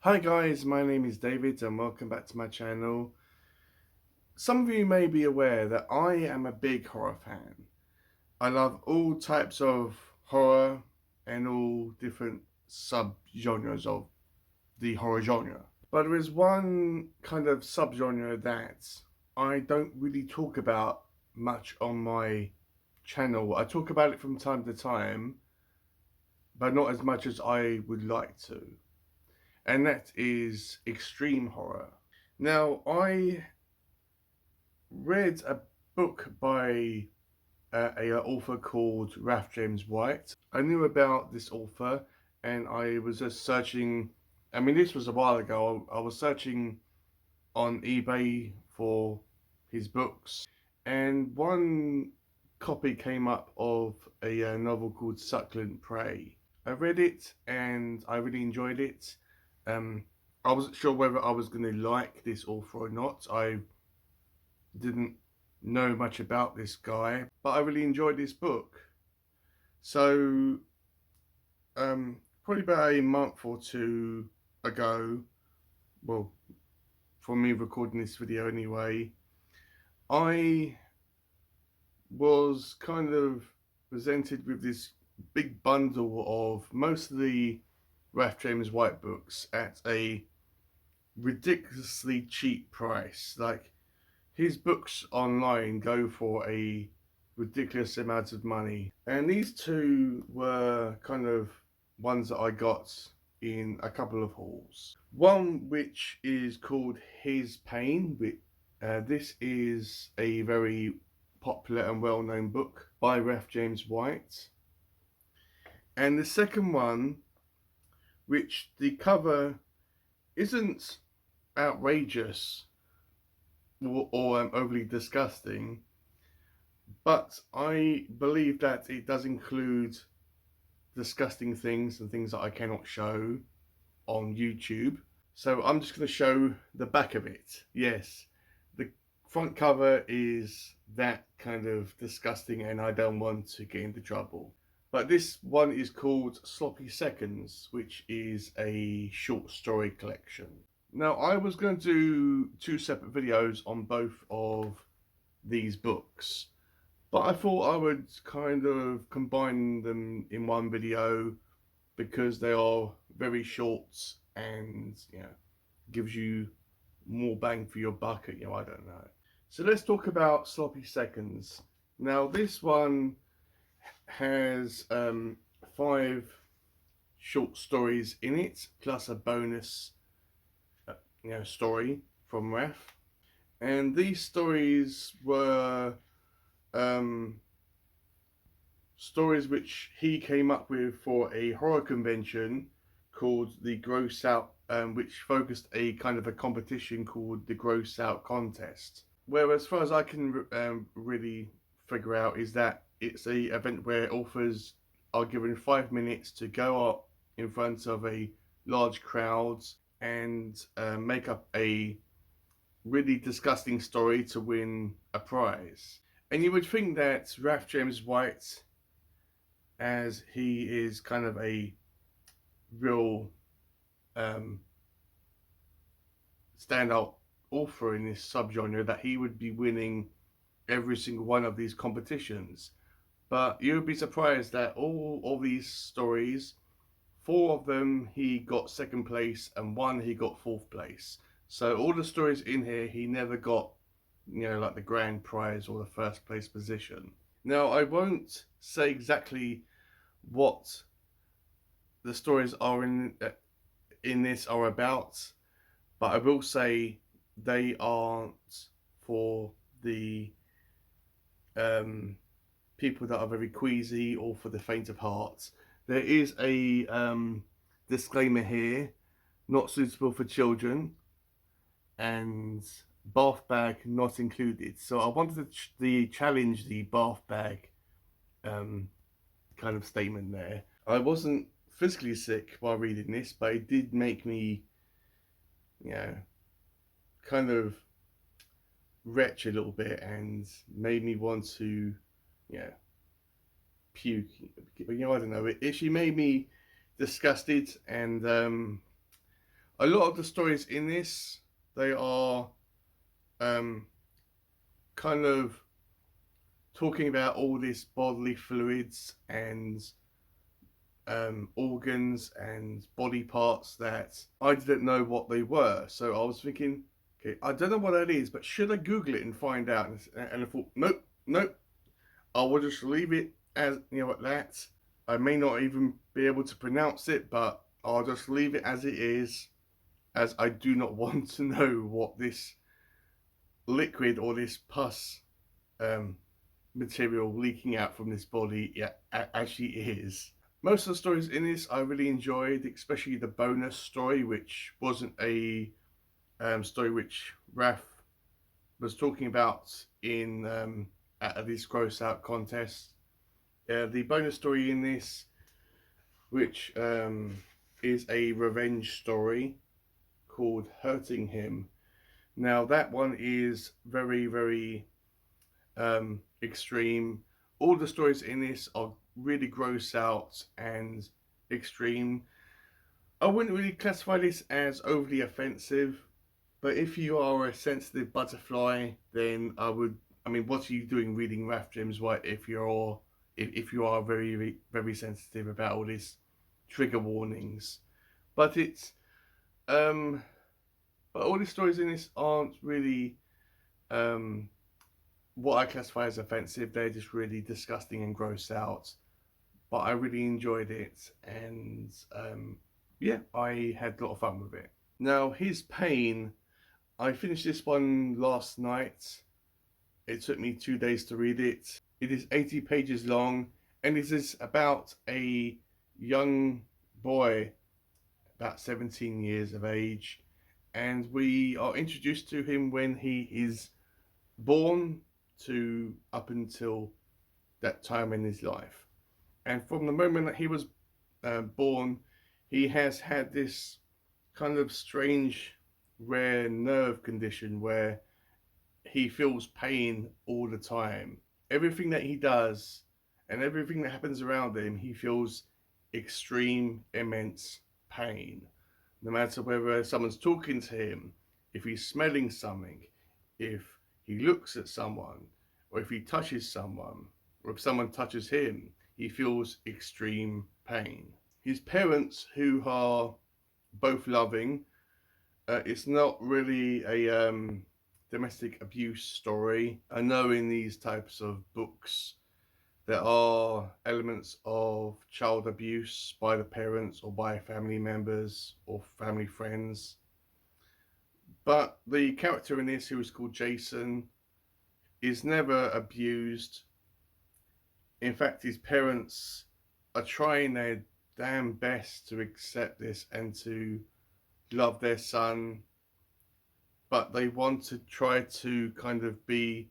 Hi guys, my name is David and welcome back to my channel. Some of you may be aware that I am a big horror fan. I love all types of horror and all different sub-genres of the horror genre. But there is one kind of sub-genre that I don't really talk about much on my channel. I talk about it from time to time, but not as much as I would like to. And that is extreme horror. Now, I read a book by a author called Ralph James White. I knew about this author and I was just searching. I mean, this was a while ago. I was searching on eBay for his books, and one copy came up of a novel called Succulent Prey. I read it and I really enjoyed it. Um, I wasn't sure whether I was going to like this author or not. I didn't know much about this guy, but I really enjoyed this book. So, probably about a month or two ago, well, for me recording this video anyway, I was kind of presented with this big bundle of most of the Ralph James White books at a ridiculously cheap price. Like, his books online go for a ridiculous amount of money. And these two were kind of ones that I got in a couple of hauls. One which is called His Pain. This is a very popular and well-known book by Ralph James White. And the second one, which the cover isn't outrageous or overly disgusting, but I believe that it does include disgusting things and things that I cannot show on YouTube. So I'm just going to show the back of it. Yes, the front cover is that kind of disgusting and I don't want to get into trouble. But this one is called Sloppy Seconds, which is a short story collection. Now, I was going to do two separate videos on both of these books, but I thought I would kind of combine them in one video because they are very short and gives you more bang for your buck. I don't know. So let's talk about Sloppy Seconds. Now this one has five short stories in it plus a bonus story from Raf, and these stories were um, stories which he came up with for a horror convention called the Gross Out, which focused a kind of a competition called the Gross Out Contest. Where, as far as I can really figure out, is that it's a event where authors are given 5 minutes to go up in front of a large crowd and make up a really disgusting story to win a prize. And you would think that Ralph James White, as he is kind of a real um, standout author in this subgenre, that he would be winning every single one of these competitions. But you would be surprised that all of these stories, four of them he got second place and one he got fourth place. So all the stories in here he never got, like the grand prize or the first place position. Now I won't say exactly what the stories are in this are about, but I will say they aren't for the um, people that are very queasy or for the faint of heart. There is a disclaimer here: not suitable for children, and bath bag not included. So I wanted to challenge the bath bag um, kind of statement there. I wasn't physically sick while reading this, but it did make me, you know, kind of retch a little bit and made me want to, puke. I don't know. She made me disgusted, and A lot of the stories in this, they are kind of talking about all these bodily fluids and organs and body parts that I didn't know what they were. So I was thinking, okay, I don't know what that is, but should I Google it and find out? And I thought, nope, nope. I will just leave it as, at that. I may not even be able to pronounce it, but I'll just leave it as it is, as I do not want to know what this liquid or this pus material leaking out from this body actually is. Most of the stories in this I really enjoyed, especially the bonus story, which wasn't a story which Raph was talking about in at this gross out contest. The bonus story in this, which is a revenge story called Hurting Him. Now that one is very, very extreme. All the stories in this are really gross out and extreme. I wouldn't really classify this as overly offensive, but if you are a sensitive butterfly, then I would. I mean, what are you doing reading Raph Gems? Right, if you are very very sensitive about all these trigger warnings, but it's but all the stories in this aren't really what I classify as offensive. They're just really disgusting and gross out. But I really enjoyed it, and yeah, I had a lot of fun with it. Now, His Pain, I finished this one last night. It took me 2 days to read it. It is 80 pages long, and it is about a young boy, about 17 years of age, and we are introduced to him when he is born to up until that time in his life. And from the moment that he was born, he has had this kind of strange, rare nerve condition where he feels pain all the time. Everything that he does and everything that happens around him, he feels extreme, immense pain. No matter whether someone's talking to him, if he's smelling something, if he looks at someone, or if he touches someone, or if someone touches him, he feels extreme pain. His parents, who are both loving, it's not really a domestic abuse story. I know in these types of books there are elements of child abuse by the parents or by family members or family friends. But the character in this, who is called Jason, is never abused. In fact, his parents are trying their damn best to accept this and to love their son, but they want to try to kind of be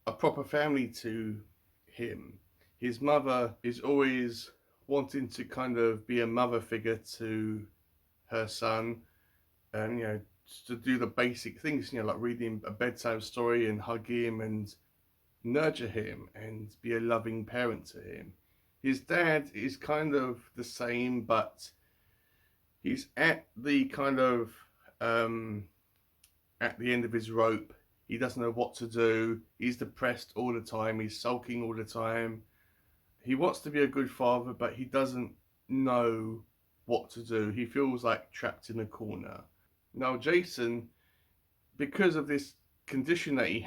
a proper family to him. His mother is always wanting to kind of be a mother figure to her son, and to do the basic things, like reading a bedtime story and hug him and nurture him and be a loving parent to him. His dad is kind of the same, but he's at the kind of at the end of his rope. He doesn't know what to do. He's depressed all the time. He's sulking all the time. He wants to be a good father, but he doesn't know what to do. He feels like trapped in a corner. Now, Jason, because of this condition that he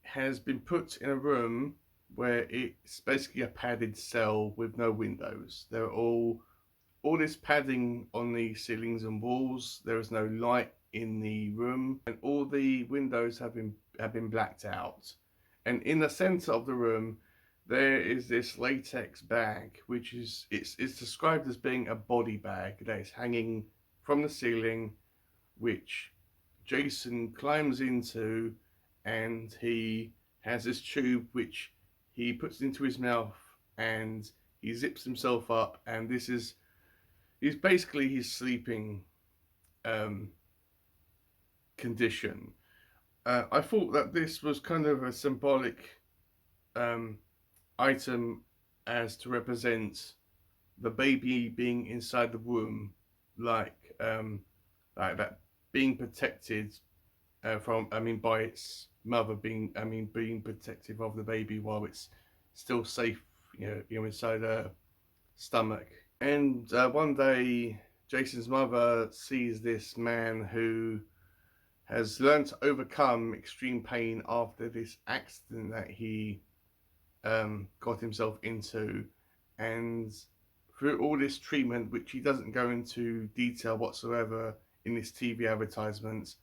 has been put in a room where it's basically a padded cell with no windows. There are all this padding on the ceilings and walls. There is no light in the room, and all the windows have been blacked out. And in the center of the room, there is this latex bag, which is it's described as being a body bag that is hanging from the ceiling, which Jason climbs into, and he has this tube which he puts into his mouth, and he zips himself up, and he's basically his sleeping condition. I thought that this was kind of a symbolic item as to represent the baby being inside the womb, like that being protected from, I mean, by its mother being, I mean, being protective of the baby while it's still safe, inside her stomach. And one day, Jason's mother sees this man who has learned to overcome extreme pain after this accident that he got himself into, and through all this treatment, which he doesn't go into detail whatsoever in this TV advertisement,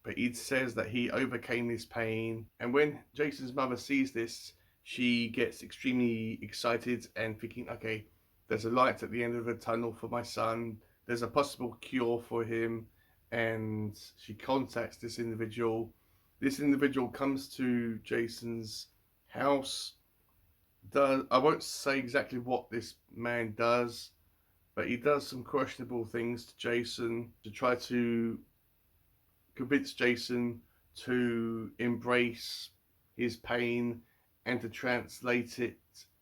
but he says that he overcame this pain. And when Jason's mother sees this, she gets extremely excited and thinking, okay, there's a light at the end of the tunnel for my son. There's a possible cure for him. And she contacts this individual. This individual comes to Jason's house. I won't say exactly what this man does, but he does some questionable things to Jason to try to convince Jason to embrace his pain and to translate it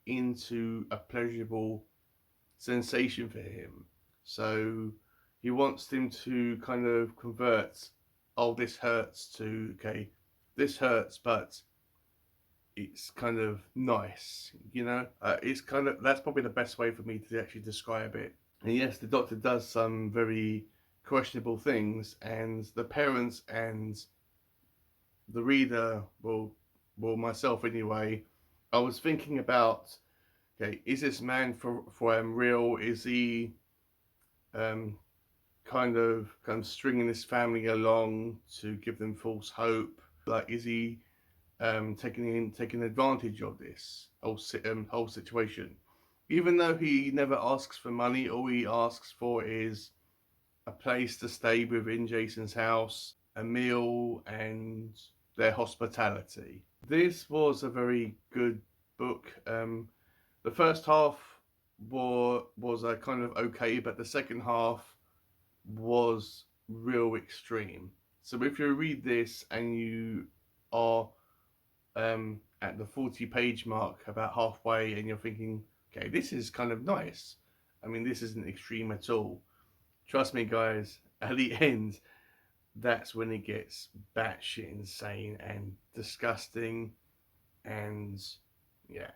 into a pleasurable sensation for him. So he wants him to kind of convert, oh, this hurts, to, okay, this hurts, but it's kind of nice, it's kind of, that's probably the best way for me to actually describe it. And yes, the doctor does some very questionable things, and the parents and the reader, well, myself anyway, I was thinking about, okay, is this man for real? Is he kind of stringing his family along to give them false hope? Like, is he taking advantage of this whole situation? Even though he never asks for money, all he asks for is a place to stay within Jason's house, a meal, and their hospitality. This was a very good book. The first half was a kind of okay, but the second half was real extreme. So if you read this and you are at the 40-page mark, about halfway, and you're thinking, okay, this is kind of nice. I mean, this isn't extreme at all. Trust me, guys, at the end, that's when it gets batshit insane and disgusting. And yeah,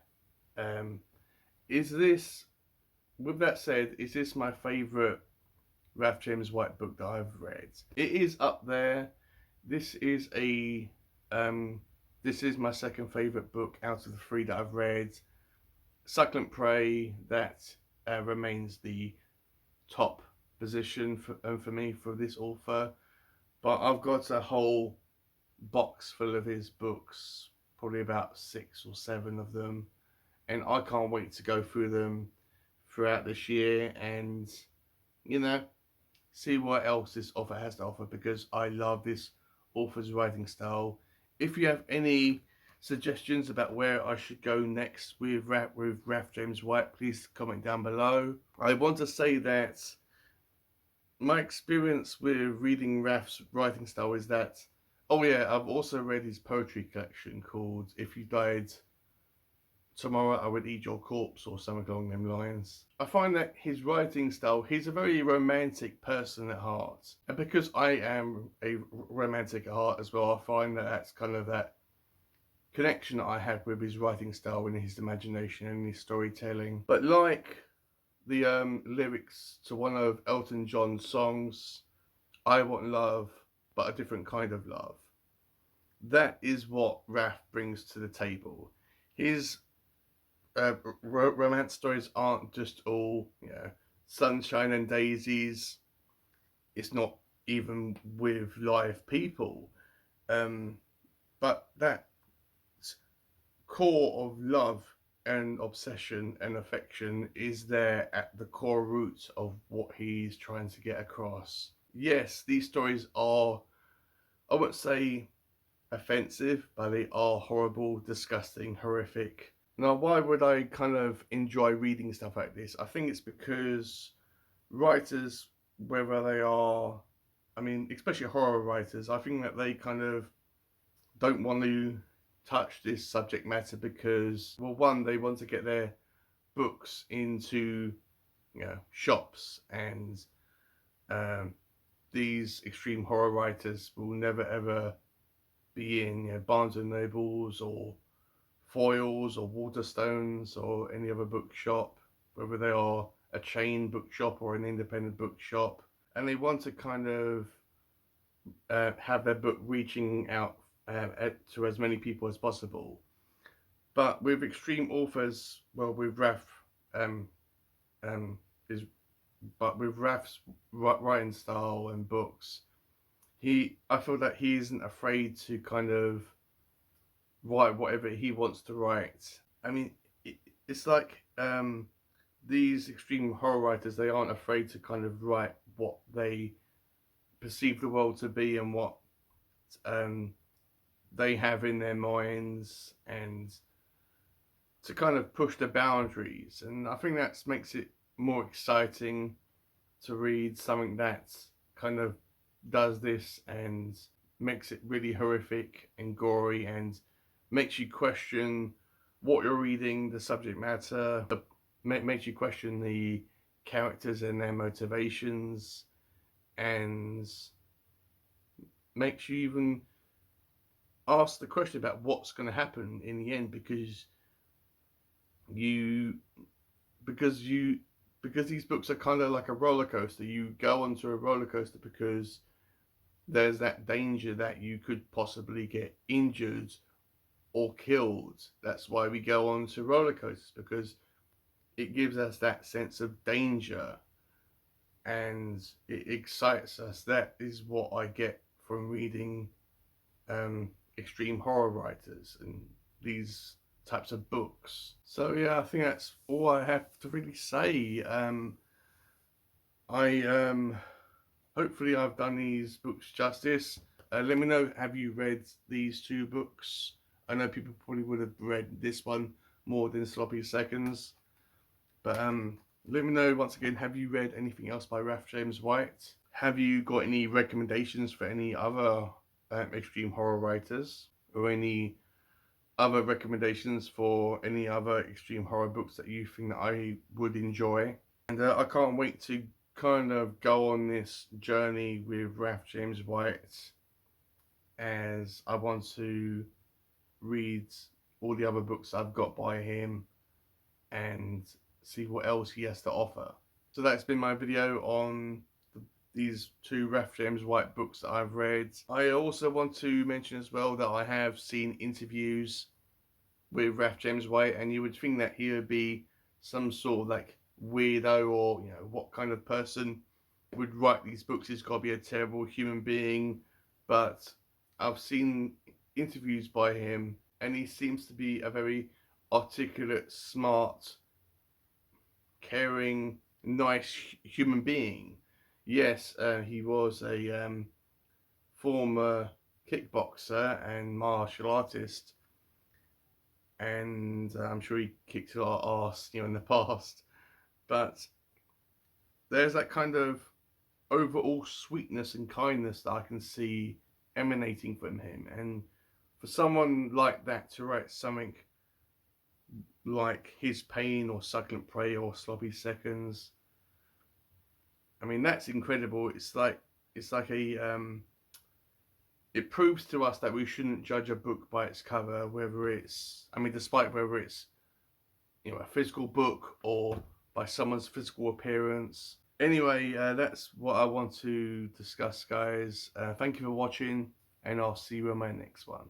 with that said, is this my favourite Ralph James White book that I've read? It is up there. This is my second favourite book out of the three that I've read. Succulent Prey, that remains the top position for me for this author. But I've got a whole box full of his books, probably about 6 or 7 of them, and I can't wait to go through them throughout this year and, see what else this author has to offer, because I love this author's writing style. If you have any suggestions about where I should go next with Ralph James White, please comment down below. I want to say that my experience with reading Ralph's writing style is that, oh yeah, I've also read his poetry collection called If You Died Tomorrow I Would Eat Your Corpse, or something along them lines. I find that his writing style, he's a very romantic person at heart. And because I am a romantic at heart as well, I find that that's kind of that connection I have with his writing style and his imagination and his storytelling. But like the lyrics to one of Elton John's songs, I want love, but a different kind of love. That is what Ralph brings to the table. His romance stories aren't just all, sunshine and daisies. It's not even with live people. But that core of love and obsession and affection is there at the core root of what he's trying to get across. Yes, these stories are, I won't say offensive, but they are horrible, disgusting, horrific. Now, why would I kind of enjoy reading stuff like this? I think it's because writers, whether they are, I mean, especially horror writers, I think that they kind of don't want to touch this subject matter because, well, one, they want to get their books into, shops and these extreme horror writers will never ever be in, you know, Barnes and Nobles or Foyles or Waterstones or any other bookshop, whether they are a chain bookshop or an independent bookshop, and they want to kind of have their book reaching out to as many people as possible. But with extreme authors, well, with Raph, um, is but with Raph's writing style and books, I feel that he isn't afraid to kind of write whatever he wants to write. I mean, it's like these extreme horror writers, they aren't afraid to kind of write what they perceive the world to be and what they have in their minds, and to kind of push the boundaries. And I think that makes it more exciting to read something that kind of does this and makes it really horrific and gory and makes you question what you're reading, the subject matter, makes you question the characters and their motivations, and makes you even ask the question about what's going to happen in the end, because these books are kind of like a roller coaster. You go onto a roller coaster because there's that danger that you could possibly get injured or killed. That's why we go on to roller coasters, because it gives us that sense of danger and it excites us. That is what I get from reading extreme horror writers and these types of books. So yeah, I think that's all I have to really say. Hopefully I've done these books justice. Let me know, have you read these two books? I know people probably would have read this one more than Sloppy Seconds, but let me know once again, have you read anything else by Raph James White? Have you got any recommendations for any other extreme horror writers, or any other recommendations for any other extreme horror books that you think that I would enjoy? And I can't wait to kind of go on this journey with Raph James White, as I want to read all the other books I've got by him and see what else he has to offer. So that's been my video on these two Raph James White books that I've read. I also want to mention as well that I have seen interviews with Raph James White, and you would think that he would be some sort of like weirdo, or you know, what kind of person would write these books. He's got to be a terrible human being. But I've seen interviews by him and he seems to be a very articulate, smart, caring, nice human being. Yes, he was a former kickboxer and martial artist, and I'm sure he kicked a lot of ass, you know, in the past. But there's that kind of overall sweetness and kindness that I can see emanating from him. And for someone like that to write something like His Pain or Succulent Prey or Sloppy Seconds, I mean, that's incredible. It's like a it proves to us that we shouldn't judge a book by its cover, whether it's, I mean, despite whether it's, you know, a physical book or by someone's physical appearance. Anyway, that's what I want to discuss, guys. Thank you for watching, and I'll see you in my next one.